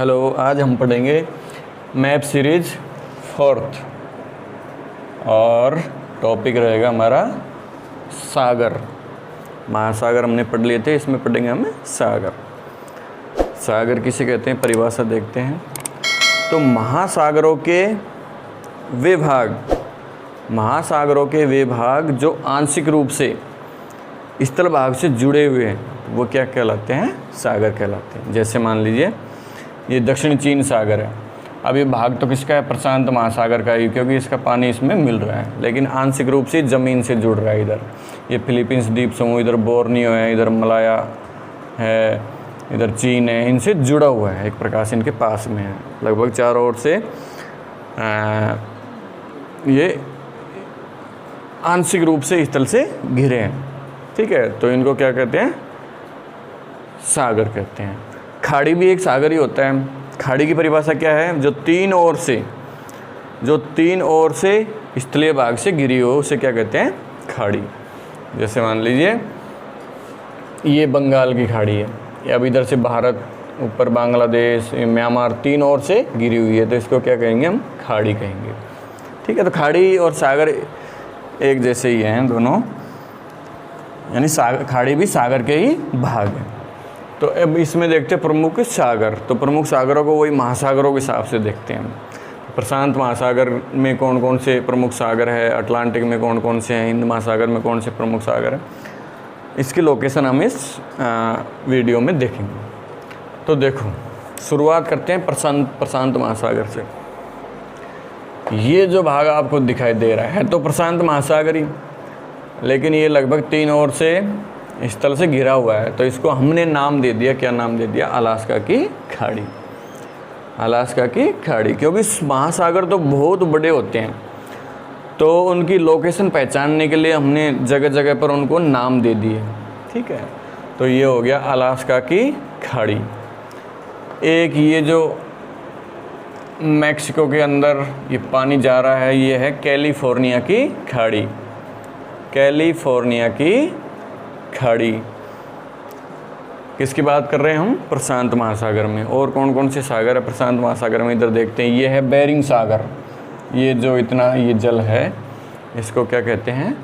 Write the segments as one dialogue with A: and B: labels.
A: Hello, आज हम पढ़ेंगे मैप सीरीज 4th और टॉपिक रहेगा हमारा सागर। महासागर हमने पढ़ लिए थे, इसमें पढ़ेंगे हम सागर। सागर किसे कहते हैं, परिभाषा देखते हैं। तो महासागरों के वे भाग जो आंशिक रूप से स्थल भाग से जुड़े हुए हैं वो क्या कहलाते हैं, सागर कहलाते हैं। जैसे मान लीजिए ये दक्षिण चीन सागर है। अब ये भाग तो किसका है, प्रशांत महासागर का ही, क्योंकि इसका पानी इसमें मिल रहा है, लेकिन आंशिक रूप से ज़मीन से जुड़ रहा है। इधर ये फिलीपींस द्वीप समूह, इधर बोर्नियो है, इधर मलाया है, इधर चीन है, इनसे जुड़ा हुआ है, एक प्रकार से इनके पास में है। लगभग चारों ओर से ये आंशिक रूप से स्थल से घिरे हैं। ठीक है, तो इनको क्या कहते हैं, सागर कहते हैं। खाड़ी भी एक सागर ही होता है। खाड़ी की परिभाषा क्या है, जो तीन ओर से स्थलीय भाग से घिरी हो उसे क्या कहते हैं, खाड़ी। जैसे मान लीजिए ये बंगाल की खाड़ी है, या अब इधर से भारत, ऊपर बांग्लादेश, म्यांमार, तीन ओर से घिरी हुई है, तो इसको क्या कहेंगे, हम खाड़ी कहेंगे। ठीक है, तो खाड़ी और सागर एक जैसे ही हैं दोनों, यानी खाड़ी भी सागर के ही भाग हैं। तो अब इसमें देखते हैं प्रमुख सागर। तो प्रमुख सागरों को वही महासागरों के हिसाब से देखते हैं। प्रशांत महासागर में कौन कौन से प्रमुख सागर है, अटलांटिक में कौन कौन से हैं, हिंद महासागर में कौन से प्रमुख सागर हैं, इसकी लोकेशन हम इस वीडियो में देखेंगे। तो देखो, शुरुआत करते हैं प्रशांत महासागर से। ये जो भाग आपको दिखाई दे रहा है तो प्रशांत महासागर ही, लेकिन ये लगभग तीन ओर से स्थल से घिरा हुआ है, तो इसको हमने नाम दे दिया, क्या नाम दे दिया, अलास्का की खाड़ी। अलास्का की खाड़ी, क्योंकि महासागर तो बहुत बड़े होते हैं, तो उनकी लोकेशन पहचानने के लिए हमने जगह जगह पर उनको नाम दे दिए। ठीक है, तो ये हो गया अलास्का की खाड़ी। एक ये जो मैक्सिको के अंदर ये पानी जा रहा है, ये है कैलिफोर्निया की खाड़ी। कैलिफोर्निया की खाड़ी किसकी बात कर रहे हैं हम, प्रशांत महासागर में। और कौन कौन से सागर है प्रशांत महासागर में, इधर देखते हैं। ये है बेरिंग सागर। ये जो इतना ये जल है इसको क्या कहते हैं,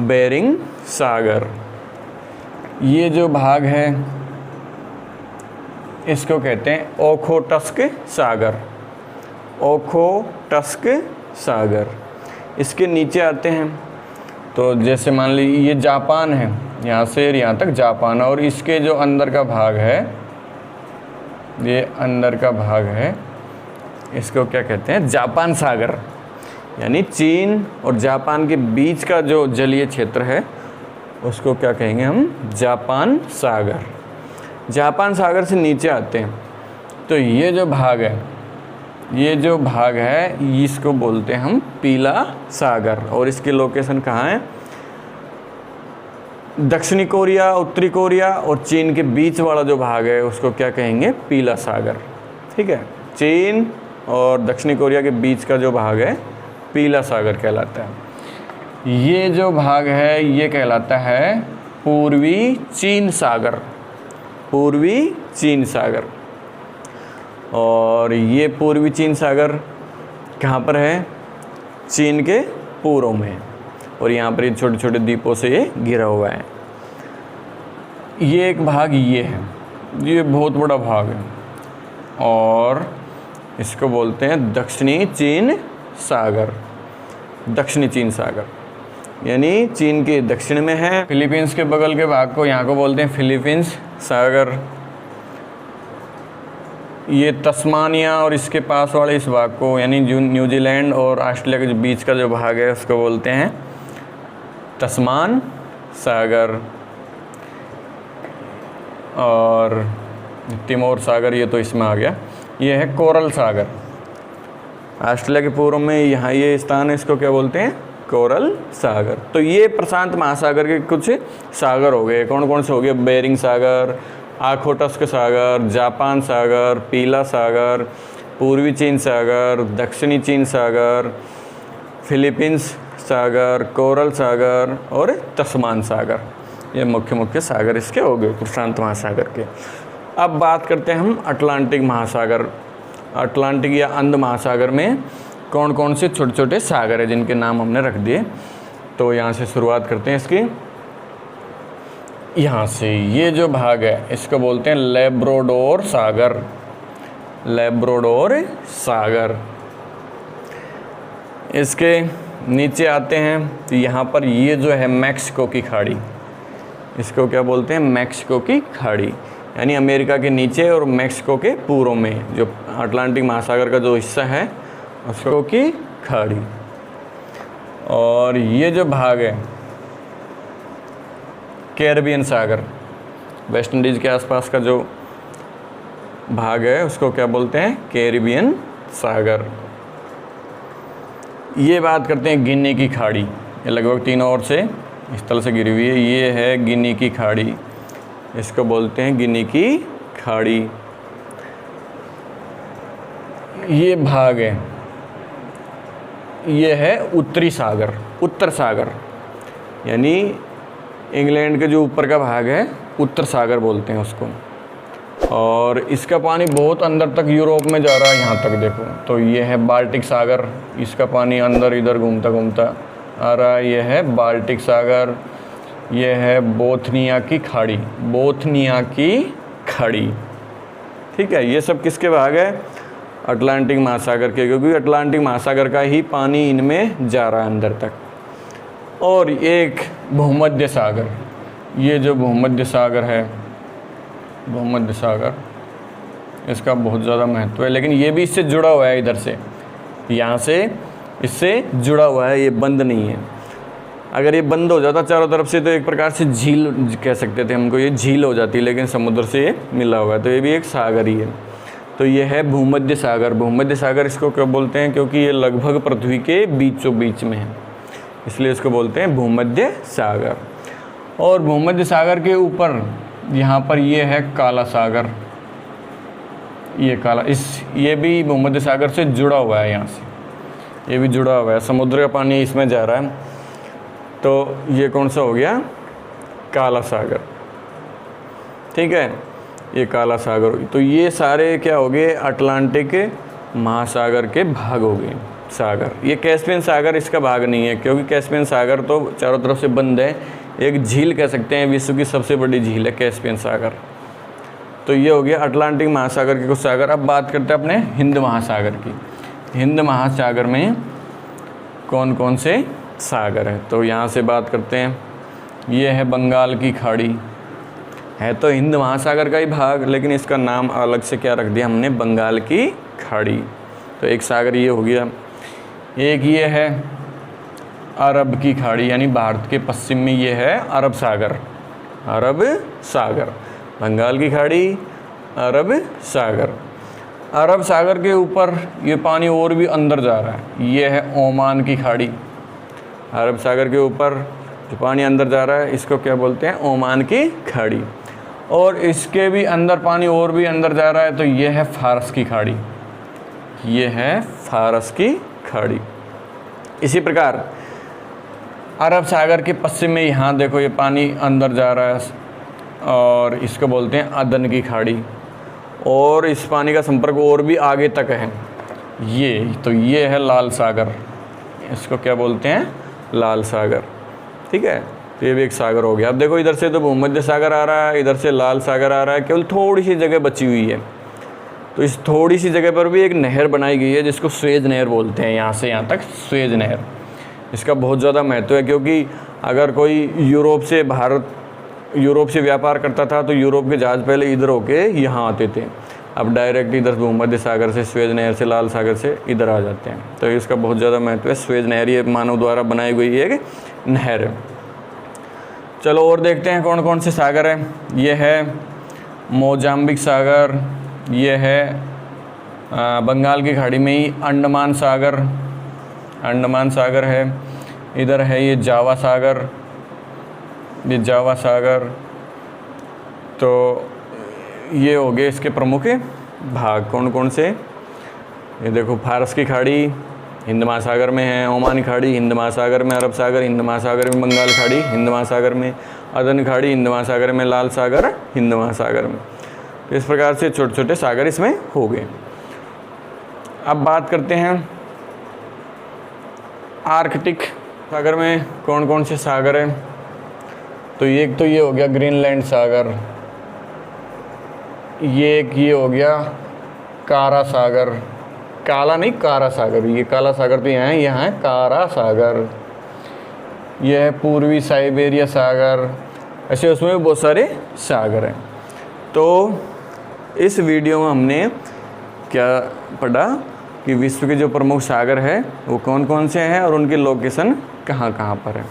A: बेरिंग सागर। ये जो भाग है इसको कहते हैं ओखोटस्क सागर। ओखोटस्क सागर। इसके नीचे आते हैं तो जैसे मान लीजिए ये जापान है, यहाँ से यहाँ तक जापान, और इसके जो अंदर का भाग है, ये अंदर का भाग है, इसको क्या कहते हैं, जापान सागर। यानी चीन और जापान के बीच का जो जलीय क्षेत्र है उसको क्या कहेंगे हम, जापान सागर। जापान सागर से नीचे आते हैं तो ये जो भाग है इसको बोलते हैं हम पीला सागर। और इसकी लोकेशन कहाँ है, दक्षिणी कोरिया, उत्तरी कोरिया और चीन के बीच वाला जो भाग है उसको क्या कहेंगे, पीला सागर। ठीक है, चीन और दक्षिणी कोरिया के बीच का जो भाग है पीला सागर कहलाता है। ये जो भाग है ये कहलाता है पूर्वी चीन सागर। पूर्वी चीन सागर। और ये पूर्वी चीन सागर कहाँ पर है, चीन के पूर्व में, और यहाँ पर ये छोटे छोटे द्वीपों से ये घिरा हुआ है। ये एक भाग ये है, ये बहुत बड़ा भाग है, और इसको बोलते हैं दक्षिणी चीन सागर। दक्षिणी चीन सागर यानी चीन के दक्षिण में है। फिलीपींस के बगल के भाग को यहाँ को बोलते हैं फिलीपींस सागर। ये तस्मानिया और इसके पास वाले इस भाग को, यानी न्यूजीलैंड और ऑस्ट्रेलिया के बीच का जो भाग है उसको बोलते हैं तस्मान सागर। और तिमोर सागर ये तो इसमें आ गया। ये है कोरल सागर। ऑस्ट्रेलिया के पूर्व में यहाँ ये स्थान है, इसको क्या बोलते हैं, कोरल सागर। तो ये प्रशांत महासागर के कुछ सागर हो गए। कौन कौन से हो गए, बेरिंग सागर, ओखोटस्क सागर, जापान सागर, पीला सागर, पूर्वी चीन सागर, दक्षिणी चीन सागर, फिलीपींस सागर, कोरल सागर और तस्मान सागर। ये मुख्य सागर इसके हो गए प्रशांत महासागर के। अब बात करते हैं हम अटलांटिक महासागर। अटलांटिक या अंध महासागर में कौन कौन से छोटे छोटे सागर हैं जिनके नाम हमने रख दिए। तो यहाँ से शुरुआत करते हैं इसकी। यहाँ से ये जो भाग है इसको बोलते हैं लैब्राडोर सागर। लैब्राडोर सागर। इसके नीचे आते हैं तो यहाँ पर ये जो है मैक्सिको की खाड़ी, इसको क्या बोलते हैं? मैक्सिको की खाड़ी, यानी अमेरिका के नीचे और मैक्सिको के पूर्व में जो अटलांटिक महासागर का जो हिस्सा है उसको की खाड़ी। और ये जो भाग है कैरिबियन सागर, वेस्ट इंडीज़ के आसपास का जो भाग है उसको क्या बोलते हैं? कैरिबियन सागर। ये बात करते हैं गिनी की खाड़ी, ये लगभग 3 ओर से इस तरह से गिरी हुई है। ये है गिनी की खाड़ी, इसको बोलते हैं गिनी की खाड़ी। ये भाग है, ये है उत्तरी सागर, उत्तर सागर, यानी इंग्लैंड के जो ऊपर का भाग है उत्तर सागर बोलते हैं उसको। और इसका पानी बहुत अंदर तक यूरोप में जा रहा है, यहाँ तक देखो तो ये है बाल्टिक सागर, इसका पानी अंदर इधर घूमता घूमता आ रहा है। ये है बाल्टिक सागर। ये है बोथनिया की खाड़ी, बोथनिया की खाड़ी। ठीक है, ये सब किसके भाग है? अटलांटिक महासागर के, क्योंकि अटलांटिक महासागर का ही पानी इनमें जा रहा है अंदर तक। और एक भूमध्य सागर, ये जो भूमध्य सागर है, भूमध्य सागर, इसका बहुत ज़्यादा महत्व है, लेकिन ये भी इससे जुड़ा हुआ है, इधर से यहाँ से इससे जुड़ा हुआ है, ये बंद नहीं है। अगर ये बंद हो जाता चारों तरफ से तो एक प्रकार से झील कह सकते थे हमको, ये झील हो जाती, लेकिन समुद्र से ये मिला हुआ है तो ये भी एक सागर ही है। तो ये है भूमध्य सागर। भूमध्य सागर इसको क्यों बोलते हैं? क्योंकि ये लगभग पृथ्वी के बीचों बीच में है, इसलिए इसको बोलते हैं भूमध्य सागर। और भूमध्य सागर के ऊपर यहाँ पर ये है काला सागर, ये काला, ये भी भूमध्य सागर से जुड़ा हुआ है, यहाँ से ये भी जुड़ा हुआ है, समुद्र का पानी इसमें जा रहा है। तो ये कौन सा हो गया? काला सागर। ठीक है, ये काला सागर। तो ये सारे क्या हो गए? अटलांटिक महासागर के भाग हो गए सागर। ये कैस्पियन सागर इसका भाग नहीं है, क्योंकि कैस्पियन सागर तो चारों तरफ से बंद है, एक झील कह सकते हैं, विश्व की सबसे बड़ी झील है कैस्पियन सागर। तो ये हो गया अटलांटिक महासागर के कुछ सागर। अब बात करते हैं अपने हिंद महासागर की। हिंद महासागर में कौन कौन से सागर है? तो यहाँ से बात करते हैं। ये है बंगाल की खाड़ी, है तो हिंद महासागर का ही भाग, लेकिन इसका नाम अलग से क्या रख दिया हमने? बंगाल की खाड़ी। तो एक सागर ये हो गया। एक ये है अरब की खाड़ी, यानी भारत के पश्चिम में ये है अरब सागर। अरब सागर, बंगाल की खाड़ी, अरब सागर। अरब सागर के ऊपर ये पानी और भी अंदर जा रहा है, ये है ओमान की खाड़ी। अरब सागर के ऊपर जो पानी अंदर जा रहा है इसको क्या बोलते हैं? ओमान की खाड़ी। और इसके भी अंदर पानी और भी अंदर जा रहा है, तो ये है फारस की खाड़ी। ये है फारस की खाड़ी। इसी प्रकार अरब सागर के पश्चिम में यहाँ देखो ये पानी अंदर जा रहा है, और इसको बोलते हैं अदन की खाड़ी। और इस पानी का संपर्क और भी आगे तक है, ये है लाल सागर। इसको क्या बोलते हैं? लाल सागर। ठीक है, तो ये भी एक सागर हो गया। अब देखो इधर से तो भूमध्य सागर आ रहा है, इधर से लाल सागर आ रहा है, केवल थोड़ी सी जगह बची हुई है। तो इस थोड़ी सी जगह पर भी एक नहर बनाई गई है जिसको स्वेज नहर बोलते हैं। यहाँ से यहाँ तक स्वेज नहर, इसका बहुत ज़्यादा महत्व है, क्योंकि अगर कोई यूरोप से व्यापार करता था तो यूरोप के जहाज़ पहले इधर होके यहाँ आते थे, अब डायरेक्ट इधर भूमध्य सागर से, स्वेज नहर से, लाल सागर से इधर आ जाते हैं। तो इसका बहुत ज़्यादा महत्व है। स्वेज नहर ये मानव द्वारा बनाई गई एक नहर है। चलो और देखते हैं कौन कौन से सागर हैं। ये है मोजाम्बिक सागर, ये है बंगाल की खाड़ी में ही अंडमान सागर, अंडमान सागर है। इधर है ये जावा सागर, ये जावा सागर। तो ये हो गए इसके प्रमुख भाग कौन कौन से। ये देखो फारस की खाड़ी हिंद महासागर में है, ओमान खाड़ी हिंद महासागर में, अरब सागर हिंद महासागर में, बंगाल खाड़ी हिंद महासागर में, अदन खाड़ी हिंद महासागर में, लाल सागर हिंद महासागर में। तो इस प्रकार से छोटे छोटे सागर इसमें हो गए। अब बात करते हैं आर्कटिक सागर में कौन कौन से सागर हैं। तो एक तो ये हो गया ग्रीनलैंड सागर, ये हो गया कारा सागर, काला नहीं कारा सागर, ये काला सागर तो यहाँ है कारा सागर। यह है पूर्वी साइबेरिया सागर। ऐसे उसमें भी बहुत सारे सागर हैं। तो इस वीडियो में हमने क्या पढ़ा कि विश्व के जो प्रमुख सागर है वो कौन कौन से हैं और उनकी लोकेशन कहाँ कहाँ पर है।